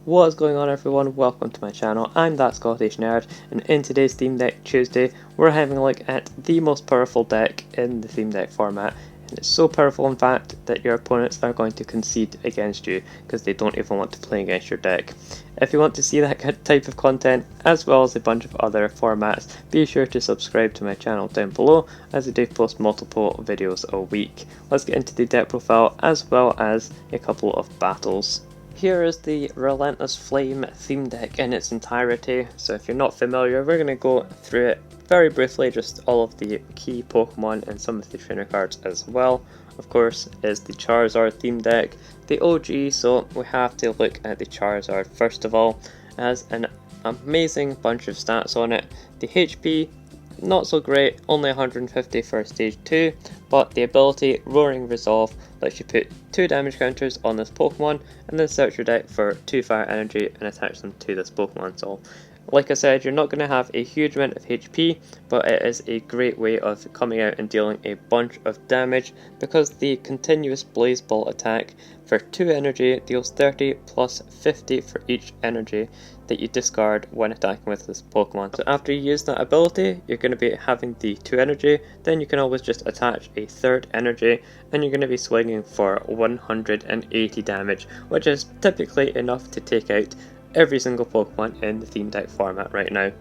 What is going on, everyone? Welcome to my channel. I'm that Scottish nerd, and in today's Theme Deck Tuesday we're having a look at the most powerful deck in the Theme Deck format, and it's so powerful in fact that your opponents are going to concede against you because they don't even want to play against your deck. If you want to see that type of content as well as a bunch of other formats, be sure to subscribe to my channel down below as I do post multiple videos a week. Let's get into the deck profile as well as a couple of battles. Here is the Relentless Flame theme deck in its entirety, so if you're not familiar, we're going to go through it very briefly, just all of the key Pokemon and some of the trainer cards as well. Of course, is the Charizard theme deck, the OG, so we have to look at the Charizard first of all. It has an amazing bunch of stats on it. The HP, not so great, only 150 for stage 2, but the ability Roaring Resolve lets you put 2 damage counters on this Pokemon and then search your deck for 2 fire energy and attach them to this Pokemon. So like I said, you're not going to have a huge amount of HP, but it is a great way of coming out and dealing a bunch of damage because the continuous Blaze Ball attack for 2 energy deals 30 plus 50 for each energy that you discard when attacking with this Pokemon. So after you use that ability, you're going to be having the 2 energy, then you can always just attach a 3rd energy and you're going to be swinging for 180 damage, which is typically enough to take out every single Pokemon in the theme deck format right now.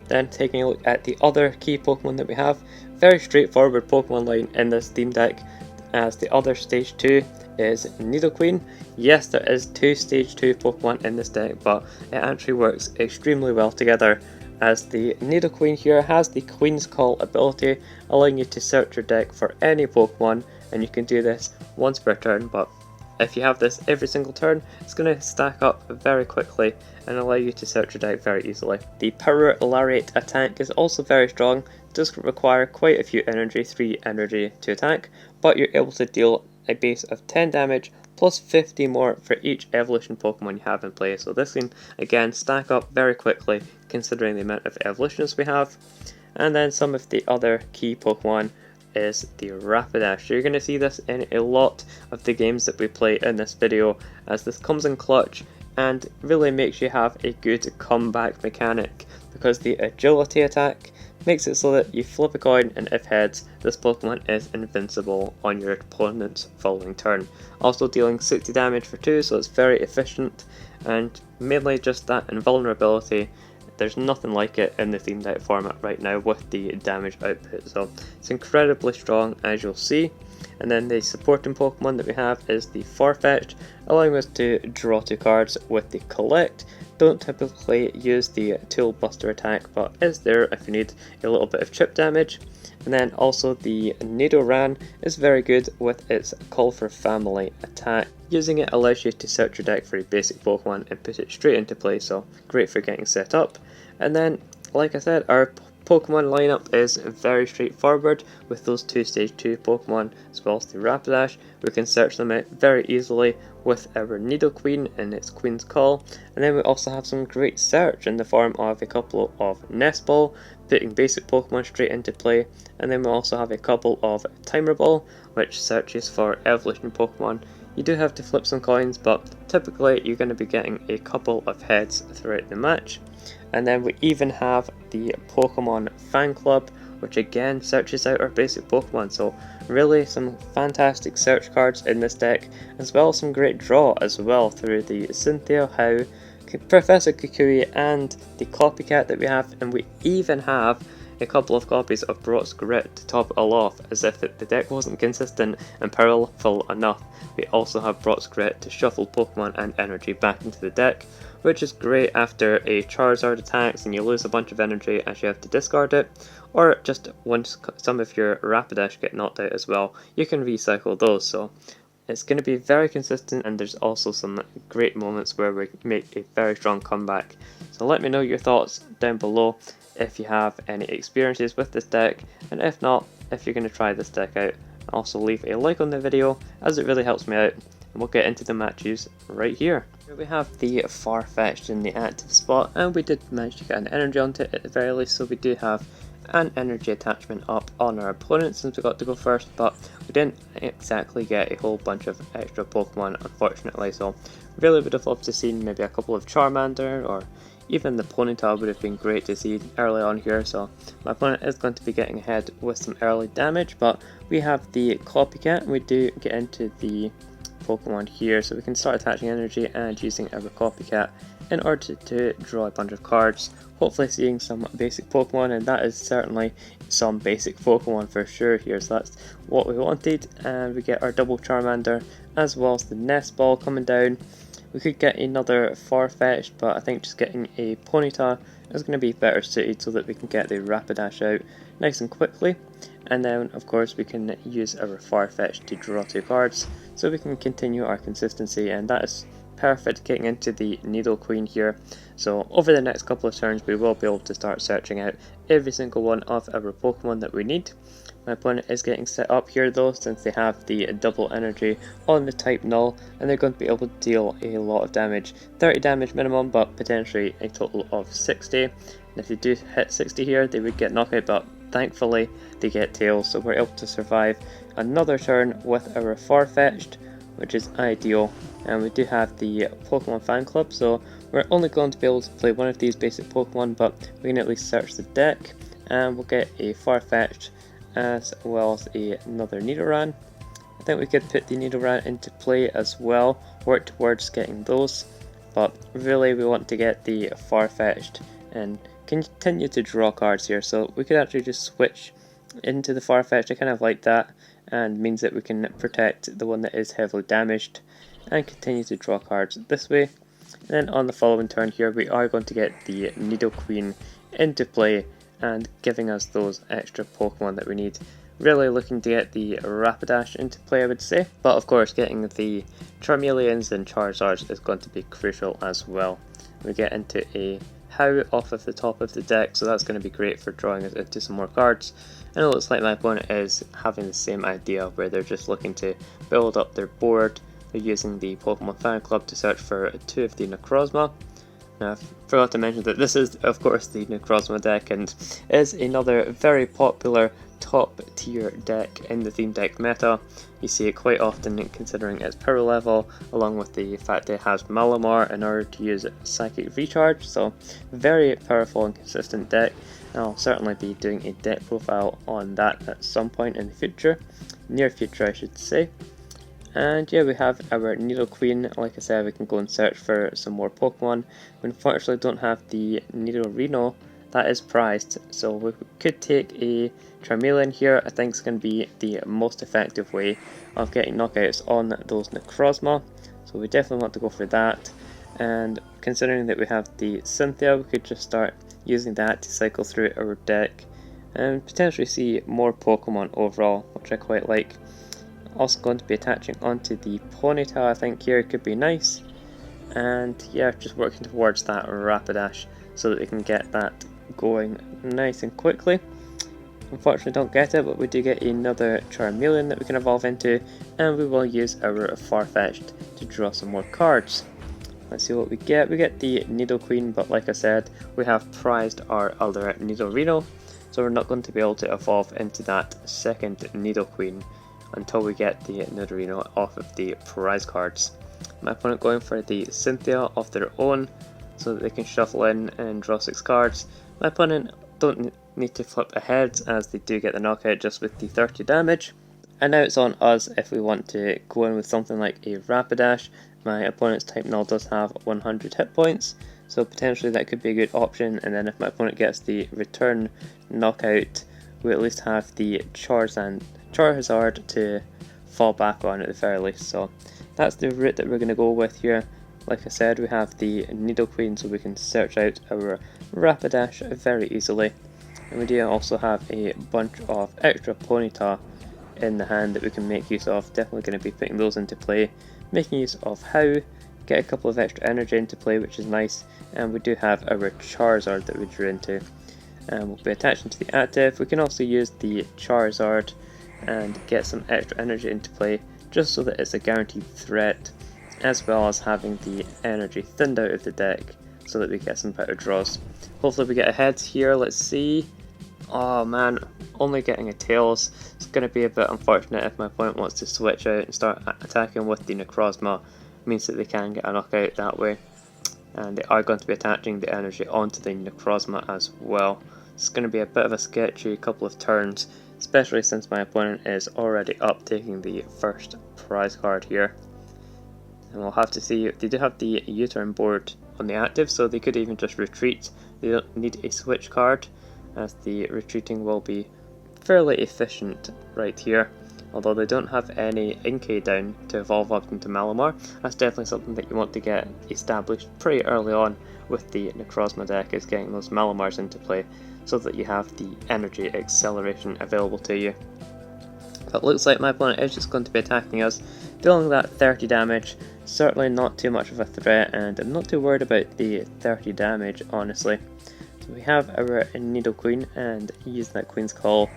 Then taking a look at the other key Pokemon that we have, very straightforward Pokemon line in this theme deck, as the other stage 2 is Nidoqueen. Yes, there is 2 stage 2 Pokemon in this deck, but it actually works extremely well together, as the Nidoqueen here has the Queen's Call ability, allowing you to search your deck for any Pokemon, and you can do this once per turn, but if you have this every single turn, it's going to stack up very quickly and allow you to search your deck very easily. The Power Lariat attack is also very strong, it does require quite a few energy, 3 energy to attack, but you're able to deal a base of 10 damage plus 50 more for each evolution Pokemon you have in play, so this can again stack up very quickly considering the amount of evolutions we have. And then some of the other key Pokemon is the Rapidash. So you're going to see this in a lot of the games that we play in this video, as this comes in clutch and really makes you have a good comeback mechanic, because the agility attack makes it so that you flip a coin and if heads, this Pokemon is invincible on your opponent's following turn. Also dealing 60 damage for 2, so it's very efficient, and mainly just that invulnerability. There's nothing like it in the theme deck format right now with the damage output, so it's incredibly strong as you'll see. And then the supporting Pokemon that we have is the Farfetch'd, allowing us to draw 2 cards with the Collect. Don't typically use the Tool Buster attack, but is there if you need a little bit of chip damage. And then also the Nidoran is very good with its Call for Family attack. Using it allows you to search your deck for a basic Pokemon and put it straight into play, so great for getting set up. And then, like I said, our Pokemon lineup is very straightforward with those 2 stage 2 Pokemon as well as the Rapidash. We can search them out very easily with our Nidoqueen and its Queen's Call, and then we also have some great search in the form of a couple of Nest Ball, putting basic Pokemon straight into play, and then we also have a couple of Timer Ball, which searches for evolution Pokemon. You do have to flip some coins, but typically you're going to be getting a couple of heads throughout the match. And then we even have the Pokemon Fan Club, which again searches out our basic Pokemon, so really some fantastic search cards in this deck, as well as some great draw as well through the Cynthia, How, Professor Kukui and the Copycat that we have, and we even have a couple of copies of Brock's Grit to top it all off, as if the deck wasn't consistent and powerful enough. We also have Brock's Grit to shuffle Pokemon and energy back into the deck, which is great after a Charizard attacks and you lose a bunch of energy as you have to discard it, or just once some of your Rapidash get knocked out as well, you can recycle those. So it's going to be very consistent, and there's also some great moments where we make a very strong comeback. So let me know your thoughts down below if you have any experiences with this deck, and if not, if you're going to try this deck out. Also leave a like on the video, as it really helps me out, and we'll get into the matches right here. Here we have the Farfetch'd in the active spot, and we did manage to get an energy onto it at the very least, so we do have an energy attachment up on our opponent since we got to go first, but we didn't exactly get a whole bunch of extra Pokemon unfortunately, so Really would have loved to see maybe a couple of Charmander, or even the Ponyta would have been great to see early on here. So my opponent is going to be getting ahead with some early damage, but we have the Copycat, and we do get into the Pokemon here, so we can start attaching energy and using our Copycat in order to draw a bunch of cards, hopefully seeing some basic Pokemon, and that is certainly some basic Pokemon for sure here, so that's what we wanted. And we get our double Charmander as well as the Nest Ball coming down. We could get another Farfetch'd, but I think just getting a Ponyta is going to be better suited so that we can get the Rapidash out nice and quickly. And then of course we can use our Farfetch'd to draw 2 cards, so we can continue our consistency, and that is perfect getting into the Nidoqueen here. So over the next couple of turns we will be able to start searching out every single one of our Pokemon that we need. My opponent is getting set up here though, since they have the double energy on the type Null, and they're going to be able to deal a lot of damage. 30 damage minimum, but potentially a total of 60. And if they do hit 60 here, they would get knockout, but thankfully they get Tails, so we're able to survive another turn with our Farfetch'd, which is ideal. And we do have the Pokemon Fan Club, so we're only going to be able to play one of these basic Pokemon, but we can at least search the deck, and we'll get a Farfetch'd as well as another Nidoran. I think we could put the Nidoran into play as well, work towards getting those, but really we want to get the Farfetch'd and continue to draw cards here, so we could actually just switch into the Farfetch'd. I kind of like that, and means that we can protect the one that is heavily damaged and continue to draw cards this way. And then on the following turn here we are going to get the Nidoqueen into play and giving us those extra Pokemon that we need. Really looking to get the Rapidash into play, I would say, but of course getting the Charmeleons and Charizards is going to be crucial as well. We get into a How off of the top of the deck, so that's going to be great for drawing us into some more cards. And it looks like my opponent is having the same idea, where they're just looking to build up their board. They're using the Pokemon Fan Club to search for 2 of the Necrozma. Now, I forgot to mention that this is of course the Necrozma deck, and is another very popular top tier deck in the theme deck meta. You see it quite often considering its power level, along with the fact that it has Malamar in order to use Psychic Recharge, so very powerful and consistent deck. And I'll certainly be doing a deck profile on that at some point in the future, near future I should say. And yeah, we have our Nidoqueen. Like I said, we can go and search for some more Pokemon. We unfortunately don't have the Nidorino, that is prized, so we could take a Charmeleon here. I think it's going to be the most effective way of getting knockouts on those Necrozma, so we definitely want to go for that. And considering that we have the Cynthia, we could just start using that to cycle through our deck and potentially see more Pokemon overall, which I quite like. Also going to be attaching onto the Ponyta, I think here could be nice. And yeah, just working towards that Rapidash so that we can get that going nice and quickly. Unfortunately don't get it, but we do get another Charmeleon that we can evolve into, and we will use our Farfetch'd to draw some more cards. Let's see what we get. We get the Nidoqueen, but like I said, we have prized our other Nidorino, so we're not going to be able to evolve into that second Nidoqueen until we get the Nidorino off of the prize cards. My opponent going for the Cynthia of their own, so that they can shuffle in and draw 6 cards. My opponent don't need to flip ahead, as they do get the knockout just with the 30 damage. And now it's on us if we want to go in with something like a Rapidash. My opponent's type Null does have 100 hit points, so potentially that could be a good option. And then if my opponent gets the return knockout, we at least have the Charizard to fall back on at the very least. So that's the route that we're going to go with here. Like I said, we have the Nidoqueen, so we can search out our Rapidash very easily. And we do also have a bunch of extra Ponyta in the hand that we can make use of. Definitely going to be putting those into play, making use of How, get a couple of extra energy into play, which is nice. And we do have our Charizard that we drew into, and we'll be attaching to the active. We can also use the Charizard and get some extra energy into play, just so that it's a guaranteed threat, as well as having the energy thinned out of the deck so that we get some better draws. Hopefully we get ahead here. Let's see. Oh man, only getting a Tails. It's going to be a bit unfortunate if my opponent wants to switch out and start attacking with the Necrozma. means that they can get a knockout that way. And they are going to be attaching the energy onto the Necrozma as well. It's going to be a bit of a sketchy couple of turns, especially since my opponent is already up taking the first prize card here. And we'll have to see, they do have the U-turn board on the active, so they could even just retreat. They don't need a switch card, as the retreating will be fairly efficient right here. Although they don't have any Inkay down to evolve up into Malamar, that's definitely something that you want to get established pretty early on with the Necrozma deck, is getting those Malamars into play so that you have the energy acceleration available to you. But it looks like my opponent is just going to be attacking us, dealing that 30 damage, certainly not too much of a threat, and I'm not too worried about the 30 damage honestly. So we have our Nidoqueen and use that Queen's Call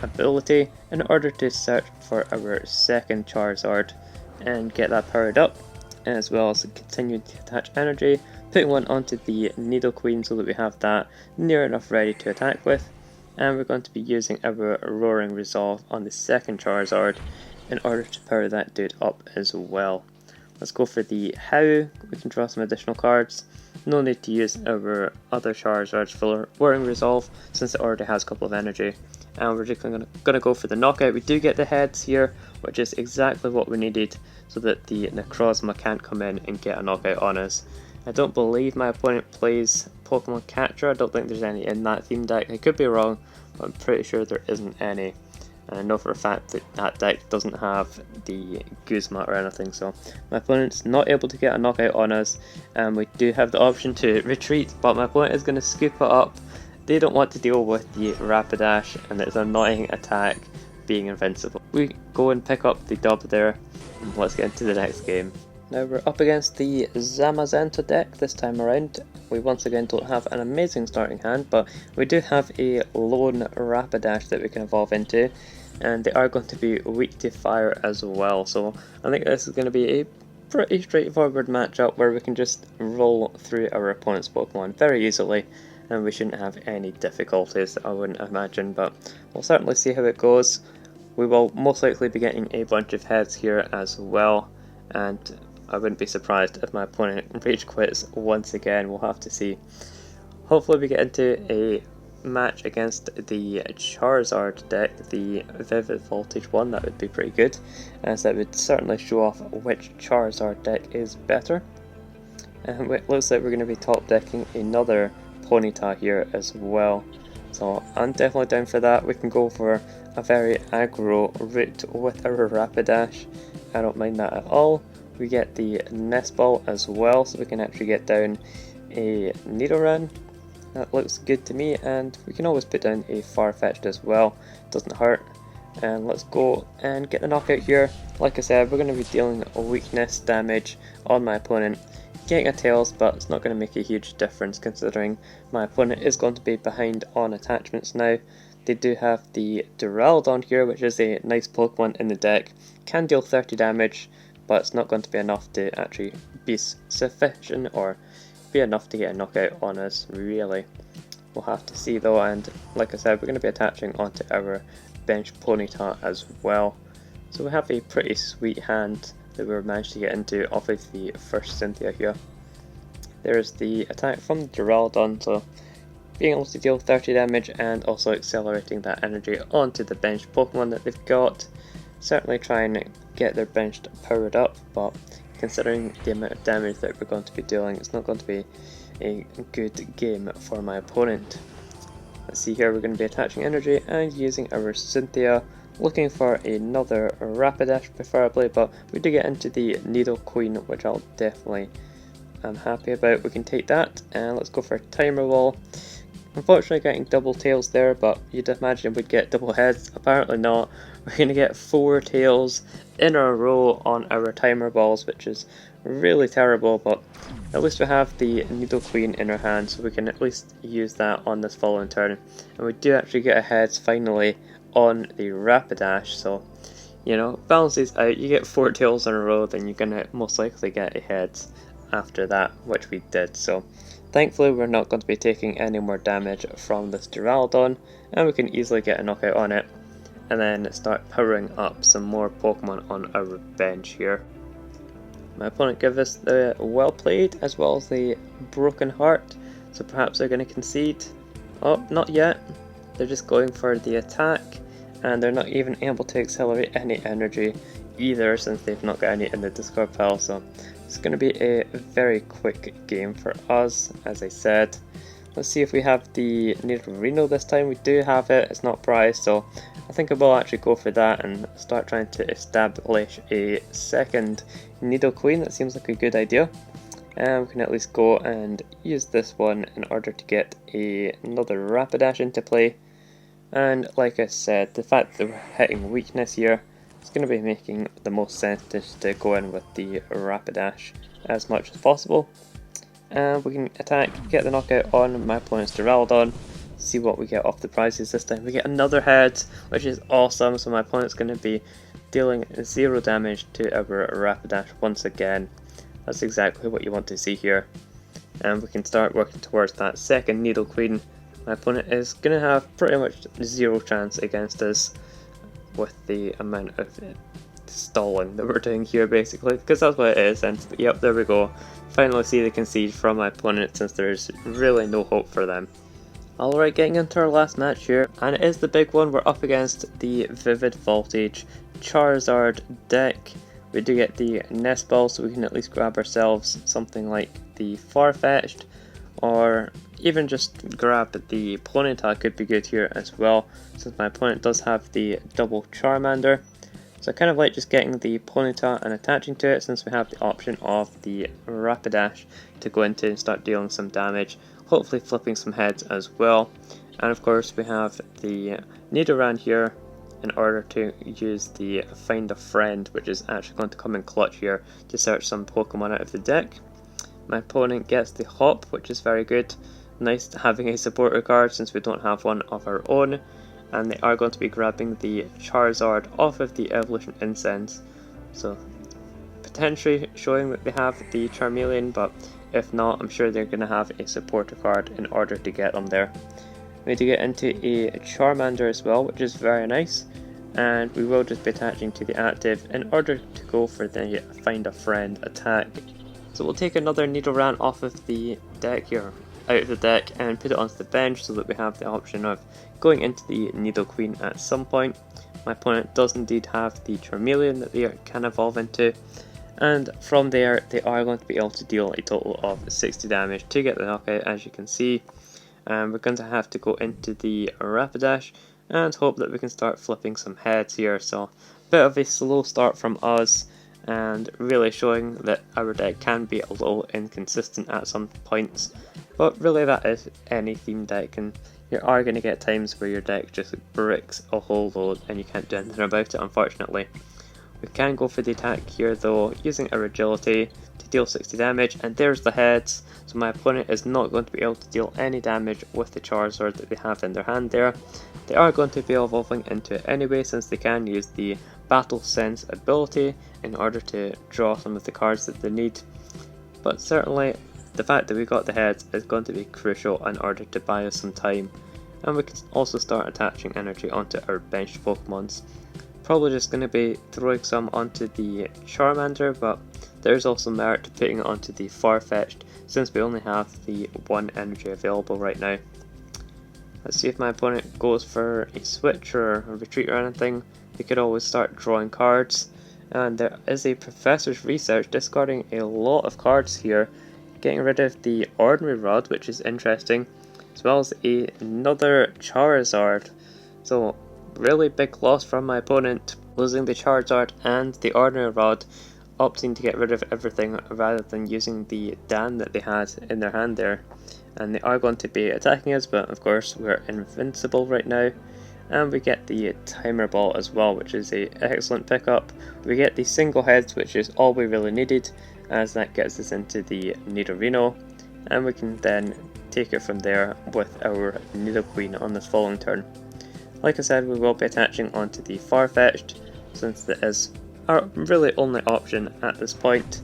ability in order to search for our second Charizard and get that powered up, as well as continue to attach energy, putting one onto the Nidoqueen so that we have that near enough ready to attack with, and we're going to be using our Roaring Resolve on the second Charizard in order to power that dude up as well. Let's go for the How. We can draw some additional cards. No need to use our other Charizards for Roaring Resolve since it already has a couple of energy. And we're just going to go for the knockout. We do get the heads here, which is exactly what we needed so that the Necrozma can't come in and get a knockout on us. I don't believe my opponent plays Pokemon Catcher. I don't think there's any in that theme deck. I could be wrong, but I'm pretty sure there isn't any. And I know for a fact that that deck doesn't have the Guzma or anything, so my opponent's not able to get a knockout on us, and we do have the option to retreat, but my opponent is going to scoop it up. They don't want to deal with the Rapidash and its annoying attack being invincible. We go and pick up the dub there, and let's get into the next game. Now we're up against the Zamazenta deck this time around. We once again don't have an amazing starting hand, but we do have a lone Rapidash that we can evolve into, and they are going to be weak to fire as well, so I think this is going to be a pretty straightforward matchup where we can just roll through our opponent's Pokemon very easily, and we shouldn't have any difficulties, I wouldn't imagine, but we'll certainly see how it goes. We will most likely be getting a bunch of heads here as well, and I wouldn't be surprised if my opponent rage quits once again. We'll have to see. Hopefully we get into a match against the Charizard deck, the Vivid Voltage one. That would be pretty good, as that would certainly show off which Charizard deck is better. And it looks like we're going to be top decking another Ponyta here as well, so I'm definitely down for that. We can go for a very aggro route with our Rapidash. I don't mind that at all. We get the Nest Ball as well, so we can actually get down a Nidoran. That looks good to me, and we can always put down a Farfetch'd as well, doesn't hurt. And let's go and get the knockout here. Like I said, we're going to be dealing weakness damage on my opponent. Getting a Tails, but it's not going to make a huge difference considering my opponent is going to be behind on attachments now. They do have the Duraludon here, which is a nice Pokemon in the deck. Can deal 30 damage, but it's not going to be enough to actually be sufficient or be enough to get a knockout on us, really. We'll have to see though, and like I said, we're going to be attaching onto our bench Ponyta as well. So we have a pretty sweet hand that we managed to get into off of the first Cynthia here. There's the attack from the Duraludon, so being able to deal 30 damage and also accelerating that energy onto the benched Pokemon that they've got. Certainly try and get their bench powered up, but considering the amount of damage that we're going to be dealing, it's not going to be a good game for my opponent. Let's see here, we're going to be attaching energy and using our Cynthia, looking for another Rapidash preferably, but we do get into the Nidoqueen, which I'll definitely am happy about. We can take that, and let's go for a Timer Wall. Unfortunately getting double tails there, but you'd imagine we'd get double heads. Apparently not. We're going to get 4 tails in a row on our timer balls, which is really terrible, but at least we have the Nidoqueen in our hand, so we can at least use that on this following turn. And we do actually get a heads finally on the Rapidash, so you know, balances out. You get 4 tails in a row, then you're going to most likely get a heads after that, which we did. So thankfully we're not going to be taking any more damage from this Duraludon, and we can easily get a knockout on it, and then start powering up some more Pokemon on our bench here. My opponent gave us the Well Played as well as the Broken Heart, so perhaps they're going to concede. Oh, not yet. They're just going for the attack, and they're not even able to accelerate any energy either since they've not got any in the discard pile, so it's going to be a very quick game for us, as I said. Let's see if we have the Nidorino this time. We do have it, it's not prized, so I think I will actually go for that and start trying to establish a second Nidoqueen. That seems like a good idea. And we can at least go and use this one in order to get another Rapidash into play. And like I said, the fact that we're hitting weakness here, it's going to be making the most sense to go in with the Rapidash as much as possible. And we can attack, get the knockout on my opponent's Duraludon, see what we get off the prizes this time. We get another head, which is awesome, so my opponent's going to be dealing 0 damage to our Rapidash once again. That's exactly what you want to see here. And we can start working towards that second Nidoqueen. My opponent is going to have pretty much 0 chance against us with the amount of stalling that we're doing here basically, because that's what it is. And yep, there we go. Finally see the concede from my opponent since there's really no hope for them. Alright, getting into our last match here, and it is the big one. We're up against the Vivid Voltage Charizard deck. We do get the Nest Ball, so we can at least grab ourselves something like the Farfetch'd, or even just grab the Ponyta could be good here as well, since my opponent does have the double Charmander. So I kind of like just getting the Ponyta and attaching to it, since we have the option of the Rapidash to go into and start dealing some damage, hopefully flipping some heads as well. And of course we have the Nidoran here in order to use the Find a Friend, which is actually going to come in clutch here to search some Pokemon out of the deck. My opponent gets the Hop, which is very good. Nice having a supporter card since we don't have one of our own. And they are going to be grabbing the Charizard off of the Evolution Incense, so potentially showing that they have the Charmeleon, but if not, I'm sure they're going to have a supporter card in order to get them there. We need to get into a Charmander as well, which is very nice, and we will just be attaching to the active in order to go for the Find a Friend attack. So we'll take another Nidoran off of the deck here, out of the deck, and put it onto the bench so that we have the option of going into the Nidoqueen at some point. My opponent does indeed have the Charmeleon that they can evolve into, and from there they are going to be able to deal a total of 60 damage to get the knockout, as you can see. And we're going to have to go into the Rapidash and hope that we can start flipping some heads here. So a bit of a slow start from us, and really showing that our deck can be a little inconsistent at some points, but really that is any theme deck, and you are going to get times where your deck just bricks a whole load and you can't do anything about it, unfortunately. We can go for the attack here though, using our agility to deal 60 damage, and there's the heads, so my opponent is not going to be able to deal any damage with the Charizard that they have in their hand there. They are going to be evolving into it anyway, since they can use the Battle Sense ability in order to draw some of the cards that they need. But certainly the fact that we got the heads is going to be crucial in order to buy us some time, and we can also start attaching energy onto our benched Pokemons. Probably just going to be throwing some onto the Charmander, but there's also merit to putting it onto the Farfetch'd since we only have the 1 energy available right now. Let's see if my opponent goes for a switch or a retreat or anything. We could always start drawing cards, and there is a Professor's Research discarding a lot of cards here, getting rid of the Ordinary Rod, which is interesting, as well as another Charizard. So really big loss from my opponent, losing the Charizard and the Ordinary Rod, opting to get rid of everything rather than using the Dan that they had in their hand there. And they are going to be attacking us, but of course we're invincible right now. And we get the Timer Ball as well, which is an excellent pickup. We get the single heads, which is all we really needed, as that gets us into the Nidorino, and we can then take it from there with our Nidoqueen on this following turn. Like I said, we will be attaching onto the Farfetch'd, since that is our really only option at this point.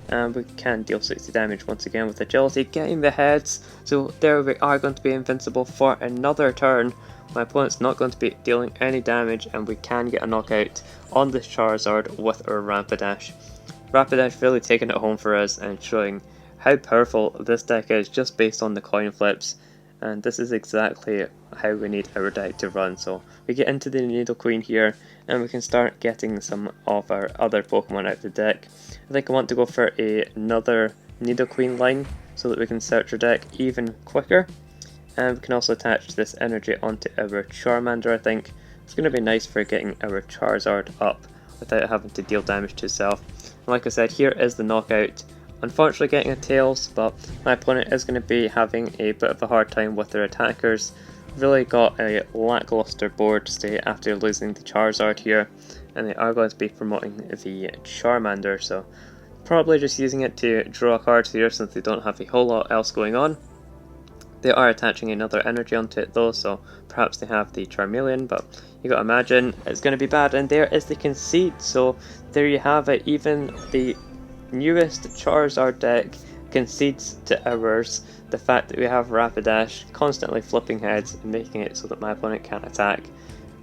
And we can deal 60 damage once again with agility, getting the heads, so there we are going to be invincible for another turn. My opponent's not going to be dealing any damage, and we can get a knockout on this Charizard with our Rapidash. Rapidash really taking it home for us and showing how powerful this deck is just based on the coin flips, and this is exactly how we need our deck to run. So we get into the Nidoqueen here and we can start getting some of our other Pokemon out of the deck. I think I want to go for another Nidoqueen line so that we can search our deck even quicker, and we can also attach this energy onto our Charmander. I think it's going to be nice for getting our Charizard up without having to deal damage to itself. And like I said, here is the knockout. Unfortunately getting a Tails, but my opponent is going to be having a bit of a hard time with their attackers. Really got a lackluster board state after losing the Charizard here, and they are going to be promoting the Charmander, so probably just using it to draw cards here since they don't have a whole lot else going on. They are attaching another energy onto it though, so perhaps they have the Charmeleon, but you gotta imagine it's going to be bad. And there is the concede, so there you have it. Even the newest Charizard deck concedes to ours. The fact that we have Rapidash constantly flipping heads and making it so that my opponent can't attack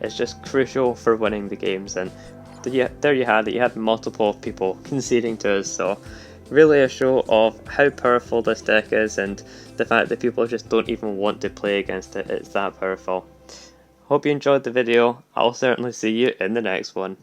is just crucial for winning the games. And there you had it, you had multiple people conceding to us, so really a show of how powerful this deck is and the fact that people just don't even want to play against it. It's that powerful. Hope you enjoyed the video. I'll certainly see you in the next one.